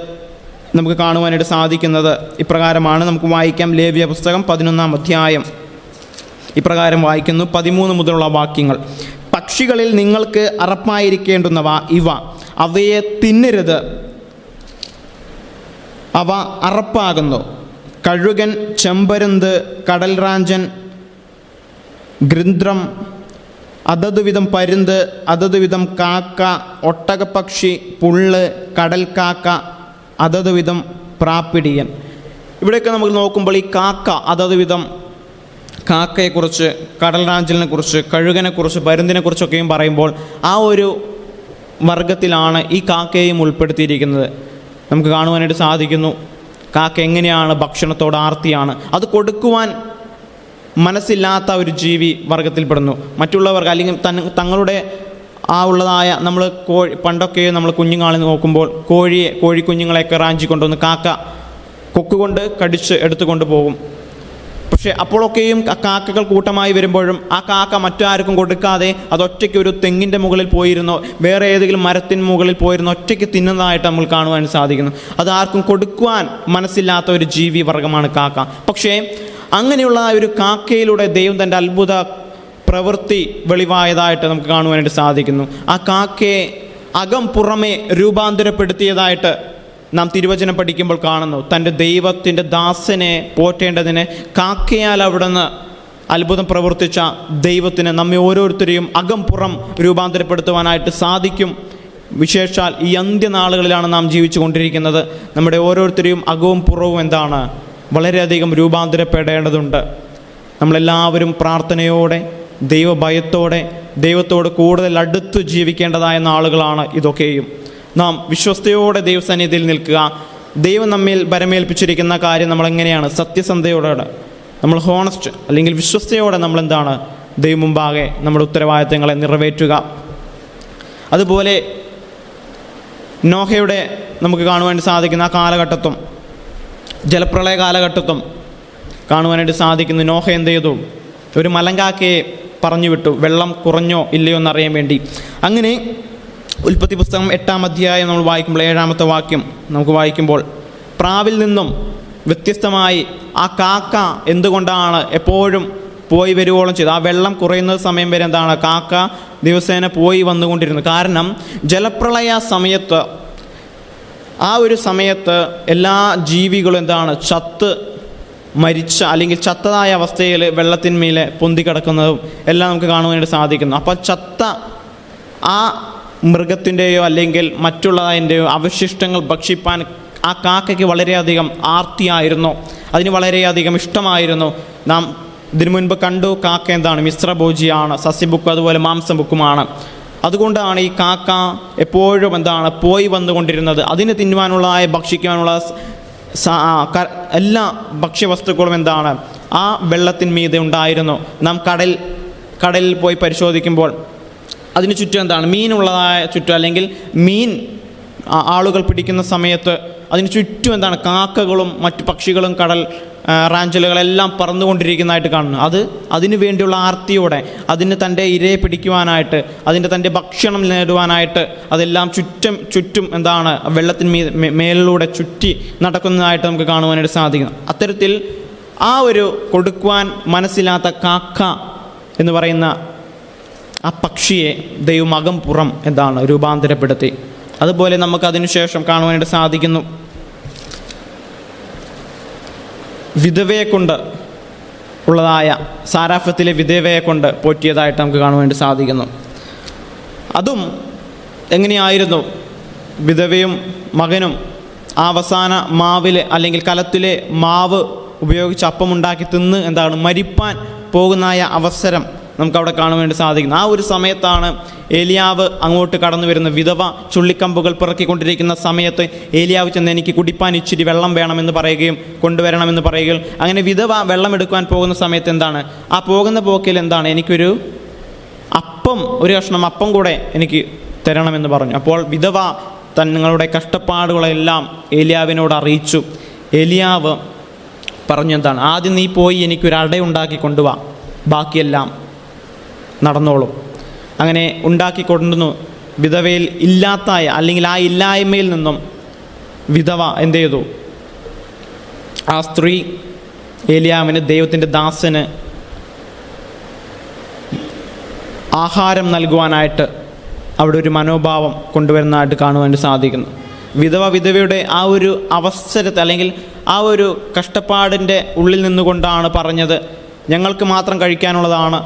നമുക്ക് കാണുവാനായിട്ട് സാധിക്കുന്നത് ഇപ്രകാരമാണ്. നമുക്ക് വായിക്കാം. ലേവ്യ പുസ്തകം 11-ാം അധ്യായം ഇപ്രകാരം വായിക്കുന്നു, 13 മുതലുള്ള വാക്യങ്ങൾ. പക്ഷികളിൽ നിങ്ങൾക്ക് അറപ്പായിരിക്കേണ്ടുന്നവ ഇവ, അവയെ തിന്നരുത്, അവ അറപ്പാകുന്നു. കഴുകൻ, ചെമ്പരുന്ത്, കടൽറാഞ്ചൻ, ഗൃന്ത്രം, അതതുവിധം പരുന്ത്, അതതുവിധം കാക്ക, ഒട്ടകപ്പക്ഷി, പുള്ള്, കടൽക്കാക്ക, അതതുവിധം പ്രാപ്പിടിയൻ. ഇവിടെയൊക്കെ നമുക്ക് നോക്കുമ്പോൾ ഈ കാക്ക, അതതുവിധം കാക്കയെക്കുറിച്ച്, കടൽറാഞ്ചലിനെ കുറിച്ച്, കഴുകനെക്കുറിച്ച്, പരുന്തിനെക്കുറിച്ചൊക്കെയും പറയുമ്പോൾ ആ ഒരു വർഗത്തിലാണ് ഈ കാക്കയെയും ഉൾപ്പെടുത്തിയിരിക്കുന്നത്. നമുക്ക് കാണുവാനായിട്ട് സാധിക്കുന്നു. കാക്ക എങ്ങനെയാണ് ഭക്ഷണത്തോട് ആർത്തിയാണ്, അത് കൊടുക്കുവാൻ മനസ്സില്ലാത്ത ഒരു ജീവി വർഗത്തിൽപ്പെടുന്നു. മറ്റുള്ളവർക്ക് അല്ലെങ്കിൽ തങ്ങളുടെ ഉള്ളതായ നമ്മൾ പണ്ടൊക്കെ നമ്മൾ കുഞ്ഞുങ്ങളെ നോക്കുമ്പോൾ കോഴിക്കുഞ്ഞുങ്ങളെയൊക്കെ റാഞ്ചി കൊണ്ടുവന്ന് കാക്ക കൊക്കുകൊണ്ട് കടിച്ച് എടുത്തുകൊണ്ട് പോകും. പക്ഷേ അപ്പോഴൊക്കെയും കാക്കകൾ കൂട്ടമായി വരുമ്പോഴും ആ കാക്ക മറ്റാർക്കും കൊടുക്കാതെ അത് ഒറ്റയ്ക്ക് ഒരു തെങ്ങിൻ്റെ മുകളിൽ പോയിരുന്നോ വേറെ ഏതെങ്കിലും മരത്തിന് മുകളിൽ പോയിരുന്നോ ഒറ്റയ്ക്ക് തിന്നുന്നതായിട്ട് നമ്മൾ കാണുവാൻ സാധിക്കുന്നു. അത് ആർക്കും കൊടുക്കുവാൻ മനസ്സില്ലാത്ത ഒരു ജീവി വർഗമാണ് കാക്ക. പക്ഷേ അങ്ങനെയുള്ള ഒരു കാക്കയിലൂടെ ദൈവം തൻ്റെ അത്ഭുത പ്രവൃത്തി വെളിവായതായിട്ട് നമുക്ക് കാണുവാനായിട്ട് സാധിക്കുന്നു. ആ കാക്കയെ അകം പുറമെ രൂപാന്തരപ്പെടുത്തിയതായിട്ട് നാം തിരുവചനം പഠിക്കുമ്പോൾ കാണുന്നു. തൻ്റെ ദൈവത്തിൻ്റെ ദാസനെ പോറ്റേണ്ടതിന് കാക്കയാൽ അവിടുന്ന് അത്ഭുതം പ്രവർത്തിച്ച ദൈവത്തിന് നമ്മെ ഓരോരുത്തരെയും അകം പുറം രൂപാന്തരപ്പെടുത്തുവാനായിട്ട് സാധിക്കും. വിശേഷാൽ ഈ അന്ത്യനാളുകളിലാണ് നാം ജീവിച്ചു കൊണ്ടിരിക്കുന്നത്. നമ്മുടെ ഓരോരുത്തരെയും അകവും പുറവും എന്താണ് വളരെയധികം രൂപാന്തരപ്പെടേണ്ടതുണ്ട്. നമ്മളെല്ലാവരും പ്രാർത്ഥനയോടെ, ദൈവഭയത്തോടെ, ദൈവത്തോട് കൂടുതൽ അടുത്ത് ജീവിക്കേണ്ടതായ നാളുകളാണ് ഇതൊക്കെയും. നാം വിശ്വസ്തയോടെ ദൈവസന്നിധിയിൽ നിൽക്കുക. ദൈവം നമ്മിൽ ഭരമേൽപ്പിച്ചിരിക്കുന്ന കാര്യം നമ്മളെങ്ങനെയാണ് സത്യസന്ധയോടെ, നമ്മൾ ഹോണസ്റ്റ് അല്ലെങ്കിൽ വിശ്വസ്തയോടെ നമ്മളെന്താണ് ദൈവം മുമ്പാകെ നമ്മുടെ ഉത്തരവാദിത്തങ്ങളെ നിറവേറ്റുക. അതുപോലെ നോഹയുടെ നമുക്ക് കാണുവാൻ സാധിക്കുന്ന ആ കാലഘട്ടത്തും ജലപ്രളയ കാലഘട്ടത്തും കാണുവാനായിട്ട് സാധിക്കുന്നു. നോഹ എന്ത് ചെയ്തു? ഒരു മലങ്കാക്കയെ പറഞ്ഞു വിട്ടു, വെള്ളം കുറഞ്ഞോ ഇല്ലയോ എന്നറിയാൻ വേണ്ടി. അങ്ങനെ ഉൽപ്പത്തി പുസ്തകം 8-ാം അധ്യായം നമ്മൾ വായിക്കുമ്പോൾ 7-ാമത്തെ വാക്യം നമുക്ക് വായിക്കുമ്പോൾ, പ്രാവിൽ നിന്നും വ്യത്യസ്തമായി ആ കാക്ക എന്തുകൊണ്ടാണ് എപ്പോഴും പോയി വരുവോളം ചെയ്തു? ആ വെള്ളം കുറയുന്ന സമയം വരെ എന്താണ് കാക്ക ദിവസേന പോയി വന്നുകൊണ്ടിരുന്നു. കാരണം ജലപ്രളയ സമയത്ത്, ആ ഒരു സമയത്ത് എല്ലാ ജീവികളും എന്താണ് ചത്ത് മരിച്ച അല്ലെങ്കിൽ ചത്തതായ അവസ്ഥയിൽ വെള്ളത്തിന്മേലെ പൊന്തിക്കിടക്കുന്നതും എല്ലാം നമുക്ക് കാണുവാനായിട്ട് സാധിക്കുന്നു. അപ്പോൾ ചത്ത ആ മൃഗത്തിൻ്റെയോ അല്ലെങ്കിൽ മറ്റുള്ളതിൻ്റെയോ അവശിഷ്ടങ്ങൾ ഭക്ഷിപ്പാൻ ആ കാക്കയ്ക്ക് വളരെയധികം ആർത്തിയായിരുന്നു, അതിന് വളരെയധികം ഇഷ്ടമായിരുന്നു. നാം ഇതിനു മുൻപ് കണ്ടു, കാക്ക എന്താണ് മിശ്രഭോജിയാണ്, സസ്യബുക്കും അതുപോലെ മാംസബുക്കുമാണ്. അതുകൊണ്ടാണ് ഈ കാക്ക എപ്പോഴും എന്താണ് പോയി വന്നുകൊണ്ടിരുന്നത്. അതിന് തിന്നുവാനുള്ളതായ ഭക്ഷിക്കാനുള്ള എല്ലാ ഭക്ഷ്യവസ്തുക്കളും എന്താണ് ആ വെള്ളത്തിന്മീതെ ഉണ്ടായിരുന്നു. നാം കടലിൽ പോയി പരിശോധിക്കുമ്പോൾ അതിന് ചുറ്റും എന്താണ് മീനുള്ളതായ ചുറ്റും, അല്ലെങ്കിൽ മീൻ ആളുകൾ പിടിക്കുന്ന സമയത്ത് അതിന് ചുറ്റും എന്താണ് കാക്കകളും മറ്റു പക്ഷികളും കടൽ റാഞ്ചലുകളെല്ലാം പറന്നുകൊണ്ടിരിക്കുന്നതായിട്ട് കാണുന്നു. അതിനു വേണ്ടിയുള്ള ആർത്തിയോടെ, അതിന് തൻ്റെ ഇരയെ പിടിക്കുവാനായിട്ട്, തൻ്റെ ഭക്ഷണം നേടുവാനായിട്ട് അതെല്ലാം ചുറ്റും എന്താണ് വെള്ളത്തിന് മേലിലൂടെ ചുറ്റി നടക്കുന്നതായിട്ട് നമുക്ക് കാണുവാനായിട്ട് സാധിക്കുന്നു. അത്തരത്തിൽ ആ ഒരു കൊടുക്കുവാൻ മനസ്സില്ലാത്ത കാക്ക എന്ന് പറയുന്ന ആ പക്ഷിയെ ദൈവം അകം പുറം എന്താണ് രൂപാന്തരപ്പെടുത്തി. അതുപോലെ നമുക്ക് അതിനുശേഷം കാണുവാനായിട്ട് സാധിക്കുന്നു, വിധവയെ കൊണ്ട് ഉള്ളതായ സാരാഫത്തിലെ വിധവയെ കൊണ്ട് പോറ്റിയതായിട്ട് നമുക്ക് കാണുവാനായിട്ട് സാധിക്കുന്നു. അതും എങ്ങനെയായിരുന്നു? വിധവയും മകനും അവസാന മാവിലെ അല്ലെങ്കിൽ കലത്തിലെ മാവ് ഉപയോഗിച്ച് അപ്പമുണ്ടാക്കി തിന്ന് എന്താണ് മരിപ്പാൻ പോകുന്നായ അവസരം നമുക്കവിടെ കാണാൻ വേണ്ടി സാധിക്കുന്നു. ആ ഒരു സമയത്താണ് ഏലിയാവ് അങ്ങോട്ട് കടന്നു വരുന്ന. വിധവ ചുള്ളിക്കമ്പുകൾ പിറക്കിക്കൊണ്ടിരിക്കുന്ന സമയത്ത് ഏലിയാവ് ചെന്ന് എനിക്ക് കുടിപ്പാൻ ഇച്ചിരി വെള്ളം വേണമെന്ന് പറയുകയും കൊണ്ടുവരണമെന്ന് പറയുകയും, അങ്ങനെ വിധവ വെള്ളം എടുക്കുവാൻ പോകുന്ന സമയത്ത് എന്താണ് ആ പോകുന്ന പോക്കിൽ എന്താണ് എനിക്കൊരു അപ്പം അപ്പവും ഒരു കഷ്ണം അപ്പം കൂടെ എനിക്ക് തരണമെന്ന് പറഞ്ഞു. അപ്പോൾ വിധവ തങ്ങളുടെ കഷ്ടപ്പാടുകളെല്ലാം ഏലിയാവിനോട് അറിയിച്ചു. ഏലിയാവ് പറഞ്ഞു, എന്താണ്, ആദ്യം നീ പോയി എനിക്കൊരു അട ഉണ്ടാക്കി കൊണ്ടുവാ, ബാക്കിയെല്ലാം നടന്നോളും. അങ്ങനെ ഉണ്ടാക്കി കൊണ്ടുവന്നു. വിധവയിൽ ഇല്ലാത്തായ അല്ലെങ്കിൽ ആ ഇല്ലായ്മയിൽ നിന്നും വിധവ എന്ത് ചെയ്തു? ആ സ്ത്രീ ഏലിയാവിന്, ദൈവത്തിൻ്റെ ദാസന് ആഹാരം നൽകുവാനായിട്ട് അവിടെ ഒരു മനോഭാവം കൊണ്ടുവരുന്നതായിട്ട് കാണുവാൻ സാധിക്കുന്നു. വിധവയുടെ ആ ഒരു അവസരത്തെ അല്ലെങ്കിൽ ആ ഒരു കഷ്ടപ്പാടിൻ്റെ ഉള്ളിൽ നിന്നുകൊണ്ടാണ് പറഞ്ഞത്, ഞങ്ങൾക്ക് മാത്രം കഴിക്കാനുള്ളതാണ്,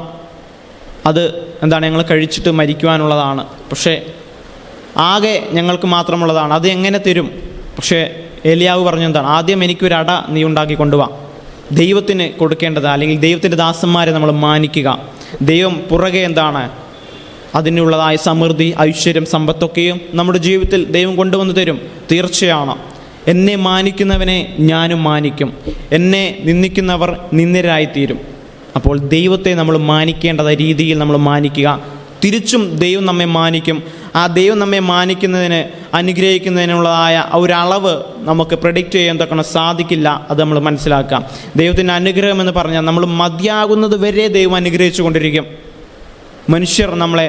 അത് എന്താണ്, ഞങ്ങൾ കഴിച്ചിട്ട് മരിക്കുവാനുള്ളതാണ്, പക്ഷേ ആകെ ഞങ്ങൾക്ക് മാത്രമുള്ളതാണ്, അത് എങ്ങനെ തരും? പക്ഷേ ഏലിയാവ് പറഞ്ഞു, എന്താണ്, ആദ്യം എനിക്കൊരു അട നീ ഉണ്ടാക്കി കൊണ്ടുവാ, ദൈവത്തിന് കൊടുക്കേണ്ടത്, അല്ലെങ്കിൽ ദൈവത്തിൻ്റെ ദാസന്മാരെ നമ്മൾ മാനിക്കുക. ദൈവം പുറകെ എന്താണ്, അതിനുള്ളതായ സമൃദ്ധി, ഐശ്വര്യം, സമ്പത്തൊക്കെയും നമ്മുടെ ജീവിതത്തിൽ ദൈവം കൊണ്ടുവന്ന് തരും. തീർച്ചയാണ്. എന്നെ മാനിക്കുന്നവനെ ഞാനും മാനിക്കും, എന്നെ നിന്ദിക്കുന്നവർ നിന്ദരായിത്തീരും. അപ്പോൾ ദൈവത്തെ നമ്മൾ മാനിക്കേണ്ടത് രീതിയിൽ നമ്മൾ മാനിക്കുക. തിരിച്ചും ദൈവം നമ്മെ മാനിക്കും. ആ ദൈവം നമ്മെ മാനിക്കുന്നതിന്, അനുഗ്രഹിക്കുന്നതിനുള്ളതായ ഒരളവ് നമുക്ക് പ്രെഡിക്റ്റ് ചെയ്യാൻ തക്കണം സാധിക്കില്ല. അത് നമ്മൾ മനസ്സിലാക്കാം. ദൈവത്തിൻ്റെ അനുഗ്രഹം എന്ന് പറഞ്ഞാൽ നമ്മൾ മതിയാകുന്നത് വരെ ദൈവം അനുഗ്രഹിച്ചു കൊണ്ടിരിക്കും. മനുഷ്യർ നമ്മളെ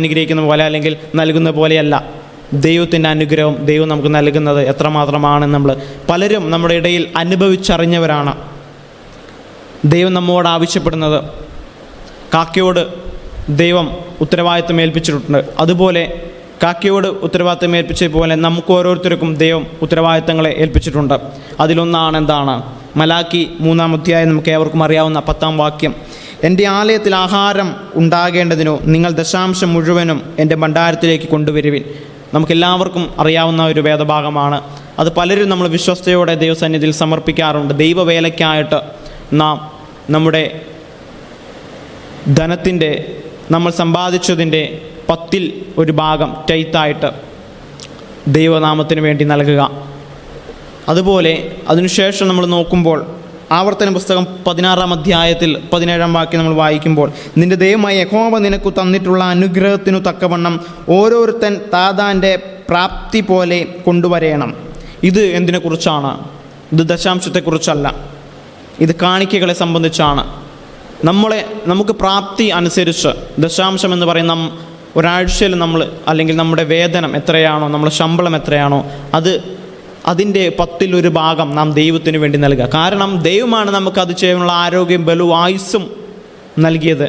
അനുഗ്രഹിക്കുന്ന പോലെ അല്ലെങ്കിൽ നൽകുന്ന പോലെയല്ല. ദൈവത്തിൻ്റെ അനുഗ്രഹം ദൈവം നമുക്ക് നൽകുന്നത് എത്രമാത്രമാണെന്ന് നമ്മൾ പലരും നമ്മുടെ ഇടയിൽ അനുഭവിച്ചറിഞ്ഞവരാണ്. ദൈവം നമ്മോട് ആവശ്യപ്പെടുന്നത്, കാക്കയോട് ദൈവം ഉത്തരവാദിത്വം ഏൽപ്പിച്ചിട്ടുണ്ട്, അതുപോലെ കാക്കയോട് ഉത്തരവാദിത്വം ഏൽപ്പിച്ചതുപോലെ നമുക്ക് ഓരോരുത്തർക്കും ദൈവം ഉത്തരവാദിത്തങ്ങളെ ഏൽപ്പിച്ചിട്ടുണ്ട്. അതിലൊന്നാണ് എന്താണ്, മലാക്കി 3-ാം അധ്യായം നമുക്ക് ഏവർക്കും അറിയാവുന്ന 10-ാം വാക്യം. എൻ്റെ ആലയത്തിൽ ആഹാരം ഉണ്ടാകേണ്ടതിനോ നിങ്ങൾ ദശാംശം മുഴുവനും എൻ്റെ ഭണ്ഡാരത്തിലേക്ക് കൊണ്ടുവരുവിൻ. നമുക്കെല്ലാവർക്കും അറിയാവുന്ന ഒരു വേദഭാഗമാണ്. അത് പലരും നമ്മൾ വിശ്വസ്തയോടെ ദൈവസന്നിധിയിൽ സമർപ്പിക്കാറുണ്ട്. ദൈവവേലയ്ക്കായിട്ട് നാം നമ്മുടെ ധനത്തിൻ്റെ, നമ്മൾ സമ്പാദിച്ചതിൻ്റെ 10-ൽ ഒരു ഭാഗം ടൈത്തായിട്ട് ദൈവനാമത്തിന് വേണ്ടി നൽകുക. അതുപോലെ അതിനുശേഷം നമ്മൾ നോക്കുമ്പോൾ ആവർത്തന പുസ്തകം 16-ാം അധ്യായത്തിൽ 17-ാം വാക്യം നമ്മൾ വായിക്കുമ്പോൾ, നിന്റെ ദൈവമായ യഹോവ നിനക്ക് തന്നിട്ടുള്ള അനുഗ്രഹത്തിനു തക്കവണ്ണം ഓരോരുത്തൻ താതാൻ്റെ പ്രാപ്തി പോലെ കൊണ്ടുവരേണം. ഇത് എന്തിനെക്കുറിച്ചാണ്? ഇത് ദശാംശത്തെക്കുറിച്ചല്ല, ഇത് കാണിക്കകളെ സംബന്ധിച്ചാണ്. നമുക്ക് പ്രാപ്തി അനുസരിച്ച് ദശാംശം എന്ന് പറയുന്ന ഒരാഴ്ചയിൽ നമ്മൾ, അല്ലെങ്കിൽ നമ്മുടെ വേതനം എത്രയാണോ, നമ്മുടെ ശമ്പളം എത്രയാണോ, അതിൻ്റെ 10-ൽ ഒരു ഭാഗം നാം ദൈവത്തിന് വേണ്ടി നൽകുക. കാരണം ദൈവമാണ് നമുക്കത് ചെയ്യാനുള്ള ആരോഗ്യം, ബലവും, ആയുസ്സും നൽകിയത്.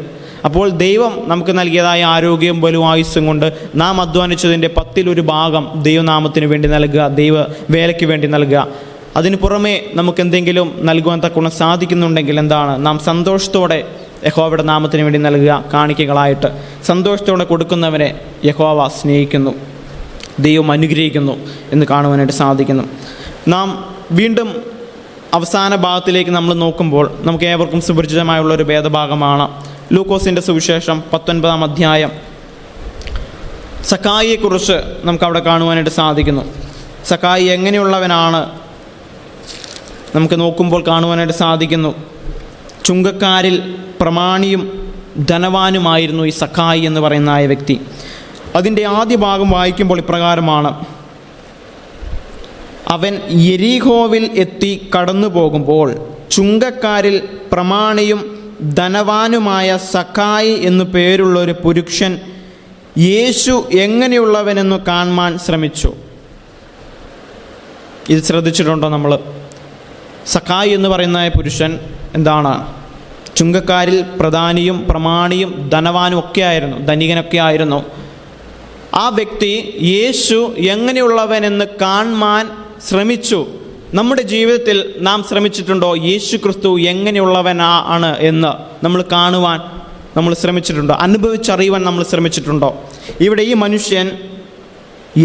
അപ്പോൾ ദൈവം നമുക്ക് നൽകിയതായ ആരോഗ്യം, ബലവും, ആയുസ്സും കൊണ്ട് നാം അധ്വാനിച്ചതിൻ്റെ 10-ൽ ഒരു ഭാഗം ദൈവനാമത്തിന് വേണ്ടി നൽകുക, ദൈവ വേലയ്ക്ക് വേണ്ടി നൽകുക. അതിന് പുറമേ നമുക്ക് എന്തെങ്കിലും നൽകുവാൻ തക്കവണ്ണം സാധിക്കുന്നുണ്ടെങ്കിൽ എന്താണ്, നാം സന്തോഷത്തോടെ യഹോവയുടെ നാമത്തിന് വേണ്ടി നൽകുക. കാണിക്കകളായിട്ട് സന്തോഷത്തോടെ കൊടുക്കുന്നവനെ യഹോവ സ്നേഹിക്കുന്നു, ദൈവം അനുഗ്രഹിക്കുന്നു എന്ന് കാണുവാനായിട്ട് സാധിക്കുന്നു. നാം വീണ്ടും അവസാന ഭാഗത്തിലേക്ക് നമ്മൾ നോക്കുമ്പോൾ നമുക്ക് ഏവർക്കും സുപരിചിതമായുള്ളൊരു വേദഭാഗമാണ് ലൂക്കോസിൻ്റെ സുവിശേഷം 19-ാം അധ്യായം. സക്കായിയെക്കുറിച്ച് നമുക്കവിടെ കാണുവാനായിട്ട് സാധിക്കുന്നു. സക്കായി എങ്ങനെയുള്ളവനാണ് നമുക്ക് നോക്കുമ്പോൾ കാണുവാനായിട്ട് സാധിക്കുന്നു. ചുങ്കക്കാരിൽ പ്രമാണിയും ധനവാനുമായിരുന്നു ഈ സക്കായി എന്ന് പറയുന്ന വ്യക്തി. അതിൻ്റെ ആദ്യ ഭാഗം വായിക്കുമ്പോൾ ഇപ്രകാരമാണ്: അവൻ യെരീഹോവിൽ എത്തി കടന്നു പോകുമ്പോൾ ചുങ്കക്കാരിൽ പ്രമാണിയും ധനവാനുമായ സക്കായി എന്നു പേരുള്ളൊരു പുരുഷൻ യേശു എങ്ങനെയുള്ളവനെന്നു കാണുവാൻ ശ്രമിച്ചു. ഇത് ശ്രദ്ധിച്ചിട്ടുണ്ടോ നമ്മൾ? സക്കായി എന്ന് പറയുന്ന പുരുഷൻ എന്താണ്, ചുങ്കക്കാരിൽ പ്രധാനിയും പ്രമാണിയും ധനവാനും ഒക്കെ ആയിരുന്നു, ധനികനൊക്കെ ആയിരുന്നു. ആ വ്യക്തി യേശു എങ്ങനെയുള്ളവനെന്ന് കാണുവാൻ ശ്രമിച്ചു. നമ്മുടെ ജീവിതത്തിൽ നാം ശ്രമിച്ചിട്ടുണ്ടോ? യേശു ക്രിസ്തു എങ്ങനെയുള്ളവനാണ് എന്ന് നമ്മൾ കാണുവാൻ നമ്മൾ ശ്രമിച്ചിട്ടുണ്ടോ? അനുഭവിച്ചറിയുവാൻ നമ്മൾ ശ്രമിച്ചിട്ടുണ്ടോ? ഇവിടെ ഈ മനുഷ്യൻ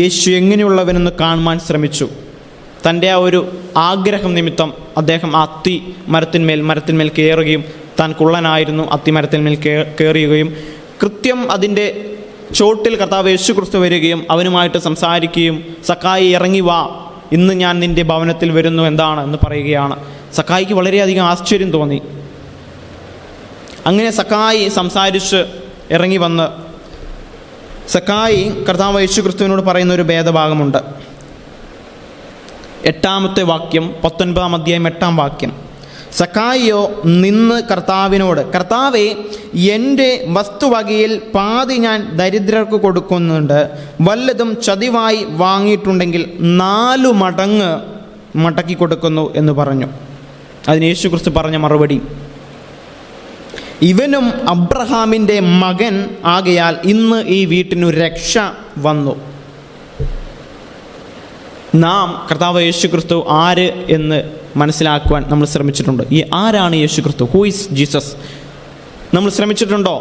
യേശു എങ്ങനെയുള്ളവനെന്ന് കാണുവാൻ ശ്രമിച്ചു. തൻ്റെ ആ ഒരു ആഗ്രഹം നിമിത്തം അദ്ദേഹം അത്തി മരത്തിന്മേൽ കയറുകയും, താൻ കുള്ളനായിരുന്നു, അത്തിമരത്തിന്മേൽ കയറുകയും കൃത്യം അതിൻ്റെ ചോട്ടിൽ കർത്താവ് യേശു ക്രിസ്തു വരികയും അവനുമായിട്ട് സംസാരിക്കുകയും, സക്കായി ഇറങ്ങി വാ, ഇന്ന് ഞാൻ നിൻ്റെ ഭവനത്തിൽ വരുന്നു എന്താണ് എന്ന് പറയുകയാണ്. സക്കായിക്ക് വളരെയധികം ആശ്ചര്യം തോന്നി. അങ്ങനെ സക്കായി സംസാരിച്ച് ഇറങ്ങി വന്ന് സക്കായി കർത്താവ് യേശു ക്രിസ്തുവിനോട് പറയുന്ന ഒരു ഭേദഭാഗമുണ്ട്. 8-ാമത്തെ വാക്യം, 19-ാം അധ്യായം 8-ാം വാക്യം. സക്കായിയോ നിന്ന് കർത്താവിനോട്, കർത്താവേ, എൻ്റെ വസ്തുവകയിൽ പാതി ഞാൻ ദരിദ്രർക്ക് കൊടുക്കുന്നുണ്ട്. വല്ലതും ചതിവായി വാങ്ങിയിട്ടുണ്ടെങ്കിൽ 4 മടങ്ങ് മടക്കി കൊടുക്കുന്നു എന്ന് പറഞ്ഞു. അതിന് യേശു ക്രിസ്തു പറഞ്ഞ മറുപടി, ഇവനും അബ്രഹാമിൻ്റെ മകൻ ആകയാൽ ഇന്ന് ഈ വീട്ടിനു രക്ഷ വന്നു. നാം കർത്താവ് യേശു ക്രിസ്തു ആര് എന്ന് മനസ്സിലാക്കുവാൻ നമ്മൾ ശ്രമിച്ചിട്ടുണ്ട്. ഈ ആരാണ് യേശു ക്രിസ്തു? Who is Jesus? നമ്മൾ ശ്രമിച്ചിട്ടുണ്ടോ?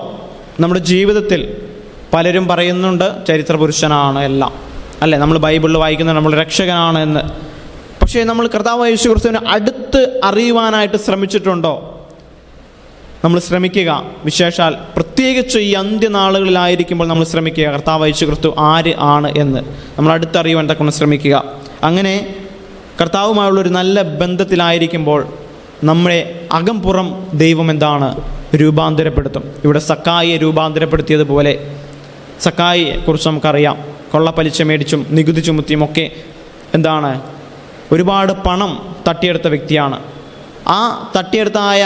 നമ്മുടെ ജീവിതത്തിൽ പലരും പറയുന്നുണ്ട് ചരിത്ര പുരുഷനാണ് എല്ലാം, അല്ലേ? നമ്മൾ ബൈബിളിൽ വായിക്കുന്നത് നമ്മൾ രക്ഷകനാണ് എന്ന്. പക്ഷേ നമ്മൾ കർത്താവ് യേശു ക്രിസ്തുവിനെ അടുത്ത് അറിയുവാനായിട്ട് ശ്രമിച്ചിട്ടുണ്ടോ? നമ്മൾ ശ്രമിക്കുക. വിശേഷാൽ പ്രത്യേകിച്ച് ഈ അന്ത്യനാളുകളിലായിരിക്കുമ്പോൾ നമ്മൾ ശ്രമിക്കുക കർത്താവ് യേശു ക്രിസ്തു ആര് ആണ് എന്ന് നമ്മൾ അടുത്തറിയുവാൻ തക്കൊണ്ട് ശ്രമിക്കുക. അങ്ങനെ കർത്താവുമായുള്ളൊരു നല്ല ബന്ധത്തിലായിരിക്കുമ്പോൾ നമ്മളെ അകംപുറം ദൈവം എന്താണ്? രൂപാന്തരപ്പെടുത്തും. ഇവിടെ സക്കായിയെ രൂപാന്തരപ്പെടുത്തിയതുപോലെ സക്കായിയെ കുറിച്ച് നമുക്കറിയാം. കൊള്ളപ്പലിശ മേടിച്ചും നികുതി ചുമത്തിയും ഒക്കെ എന്താണ് ഒരുപാട് പണം തട്ടിയെടുത്ത വ്യക്തിയാണ്. ആ തട്ടിയെടുത്തായ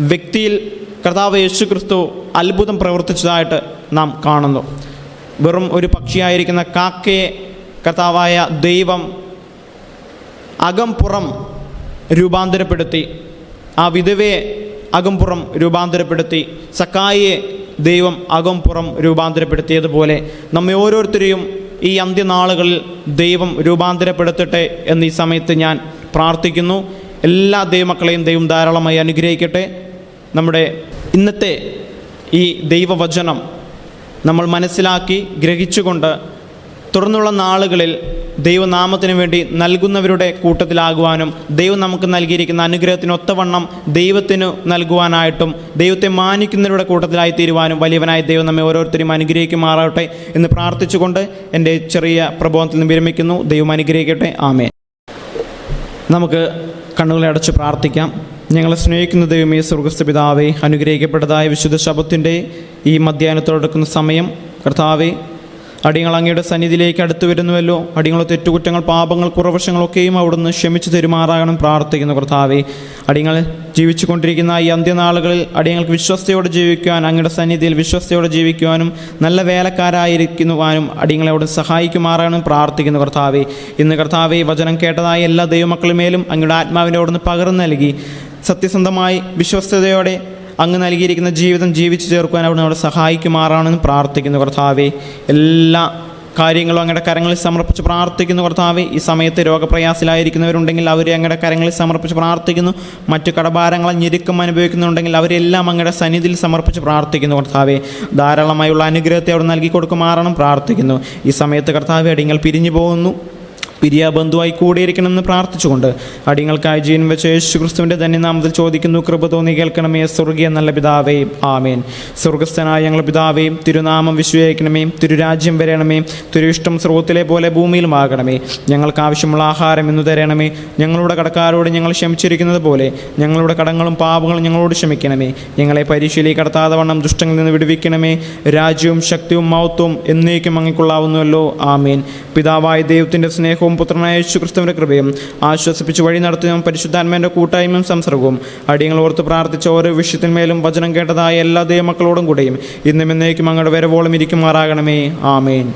വ്യക്തിയിൽ കർത്താവ് യേശു ക്രിസ്തു അത്ഭുതം പ്രവർത്തിച്ചതായിട്ട് നാം കാണുന്നു. വെറും ഒരു പക്ഷിയായിരിക്കുന്ന കാക്കയെ കർത്താവായ ദൈവം അകംപുറം രൂപാന്തരപ്പെടുത്തി. ആ വിധവയെ അകംപുറം രൂപാന്തരപ്പെടുത്തി. സക്കായിയെ ദൈവം അകംപുറം രൂപാന്തരപ്പെടുത്തിയതുപോലെ നമ്മെ ഓരോരുത്തരെയും ഈ അന്ത്യനാളുകളിൽ ദൈവം രൂപാന്തരപ്പെടുത്തട്ടെ എന്ന് ഈ സമയത്ത് ഞാൻ പ്രാർത്ഥിക്കുന്നു. എല്ലാ ദൈവമക്കളെയും ദൈവം ധാരാളമായി അനുഗ്രഹിക്കട്ടെ. നമ്മുടെ ഇന്നത്തെ ഈ ദൈവവചനം നമ്മൾ മനസ്സിലാക്കി ഗ്രഹിച്ചുകൊണ്ട് തുടർന്നുള്ള നാളുകളിൽ ദൈവനാമത്തിന് വേണ്ടി നൽകുന്നവരുടെ കൂട്ടത്തിലാകുവാനും ദൈവം നമുക്ക് നൽകിയിരിക്കുന്ന അനുഗ്രഹത്തിനൊത്തവണ്ണം ദൈവത്തിന് നൽകുവാനായിട്ടും ദൈവത്തെ മാനിക്കുന്നവരുടെ കൂട്ടത്തിലായി തീരുവാനും വലിയവനായ ദൈവം നമ്മെ ഓരോരുത്തരെയും അനുഗ്രഹിക്കുമാറാകട്ടെ എന്ന് പ്രാർത്ഥിച്ചുകൊണ്ട് എൻ്റെ ചെറിയ പ്രബോധനത്തിൽ നിന്ന് വിരമിക്കുന്നു. ദൈവം അനുഗ്രഹിക്കട്ടെ. ആമേൻ. നമുക്ക് കണ്ണുകളെ അടച്ച് പ്രാർത്ഥിക്കാം. ഞങ്ങളെ സ്നേഹിക്കുന്ന ദൈവമേ, സ്വർഗ്ഗസ്ഥ പിതാവേ, അനുഗ്രഹിക്കപ്പെട്ടതായ വിശുദ്ധ ശബത്തിൻ്റെ ഈ മധ്യാഹ്നത്തോടെടുക്കുന്ന സമയം കർത്താവേ, അടിയങ്ങൾ അങ്ങയുടെ സന്നിധിയിലേക്ക് അടുത്തു വരുന്നുവല്ലോ. അടിയങ്ങളെ തെറ്റുകുറ്റങ്ങൾ, പാപങ്ങൾ, കുറവശങ്ങളൊക്കെയും അവിടുന്ന് ക്ഷമിച്ചു തരുമാറാകണം പ്രാർത്ഥിക്കുന്നു. കർത്താവേ, അടിയങ്ങൾ ജീവിച്ചു കൊണ്ടിരിക്കുന്ന ഈ അന്ത്യനാളുകളിൽ അടിയങ്ങൾക്ക് വിശ്വസ്തയോടെ ജീവിക്കുവാൻ, അങ്ങയുടെ സന്നിധിയിൽ വിശ്വസ്തയോടെ ജീവിക്കുവാനും നല്ല വേലക്കാരായിരിക്കുവാനും അടിയങ്ങളെ അവിടെ സഹായിക്കുമാറാകണം പ്രാർത്ഥിക്കുന്നു. കർത്താവേ, ഇന്ന് കർത്താവേ, വചനം കേട്ടതായ എല്ലാ ദൈവമക്കളുമേലും അങ്ങയുടെ ആത്മാവിനെ അവിടുന്ന് പകർന്നു നൽകി സത്യസന്ധമായി വിശ്വസ്തയോടെ അങ്ങ് നൽകിയിരിക്കുന്ന ജീവിതം ജീവിച്ചു ചേർക്കുവാൻ അവിടുന്ന് അവിടെ സഹായിക്കുമാറാണെന്ന് പ്രാർത്ഥിക്കുന്നു. കർത്താവേ, എല്ലാ കാര്യങ്ങളും അങ്ങയുടെ കരങ്ങളിൽ സമർപ്പിച്ച് പ്രാർത്ഥിക്കുന്നു. കർത്താവേ, ഈ സമയത്ത് രോഗപ്രയാസത്തിലായിരിക്കുന്നവരുണ്ടെങ്കിൽ അവരെ അങ്ങയുടെ കരങ്ങളിൽ സമർപ്പിച്ച് പ്രാർത്ഥിക്കുന്നു. മറ്റു കടഭാരങ്ങളെ ഞെരുക്കം അനുഭവിക്കുന്നുണ്ടെങ്കിൽ അവരെല്ലാം അങ്ങയുടെ സന്നിധിയിൽ സമർപ്പിച്ച് പ്രാർത്ഥിക്കുന്നു. കർത്താവേ, ധാരാളമായുള്ള അനുഗ്രഹത്തെ അവിടെ നൽകി കൊടുക്കുമാറാണെന്ന് പ്രാർത്ഥിക്കുന്നു. ഈ സമയത്ത് കർത്താവേ, അടിയങ്ങൾ പിരിഞ്ഞു പോകുന്നു. പിരിയ ബന്ധുവായി കൂടിയിരിക്കണമെന്ന് പ്രാർത്ഥിച്ചുകൊണ്ട് അടിയങ്ങൾക്കായി ജീവൻ വെച്ച യേശു ക്രിസ്തുവിൻ്റെ തന്നെ നാമത്തിൽ ചോദിക്കുന്നു. കൃപ തോന്നി കേൾക്കണമേ സ്വർഗീയ നല്ല പിതാവേ. ആമേൻ. സ്വർഗസ്ഥനായ ഞങ്ങളുടെ പിതാവേ, തിരുനാമം വിശ്വസിക്കണമേ, തിരുരാജ്യം വരണമേ, തിരുവിഷ്ടം സ്രോതത്തിലെ പോലെ ഭൂമിയിലുമാകണമേ. ഞങ്ങൾക്ക് ആവശ്യമുള്ള ആഹാരം ഇന്ന് തരണമേ. ഞങ്ങളുടെ കടക്കാരോട് ഞങ്ങൾ ക്ഷമിച്ചിരിക്കുന്നത് പോലെ ഞങ്ങളുടെ കടങ്ങളും പാപങ്ങളും ഞങ്ങളോട് ക്ഷമിക്കണമേ. ഞങ്ങളെ പരീക്ഷയിലേക്ക് കടത്താതെ വണ്ണം ദുഷ്ടങ്ങളിൽ നിന്ന് വിടുവിക്കണമേ. രാജ്യവും ശക്തിയും മഹത്വവും എന്നേക്കും അങ്ങേക്കുള്ളാവുന്നുവല്ലോ. ആമേൻ. പിതാവായ ദൈവത്തിൻ്റെ സ്നേഹവും പുത്രനായ യേശു ക്രിസ്തുവിൻ്റെ കൃപയും ആശ്വസിപ്പിച്ച് വഴി നടത്തുകയും പരിശുദ്ധാത്മാവിൻ്റെ കൂട്ടായ്മയും സംസർഗവും അടിയങ്ങൾ ഓർത്ത് പ്രാർത്ഥിച്ച ഓരോ വിഷയത്തിന്മേലും വചനം കേട്ടതായ എല്ലാ ദൈവമക്കളോടും കൂടെയും ഇന്നും എന്നേക്കും അങ്ങയുടെ വരവോളം ഇരിക്കുമാറാകണമേ. ആമേൻ.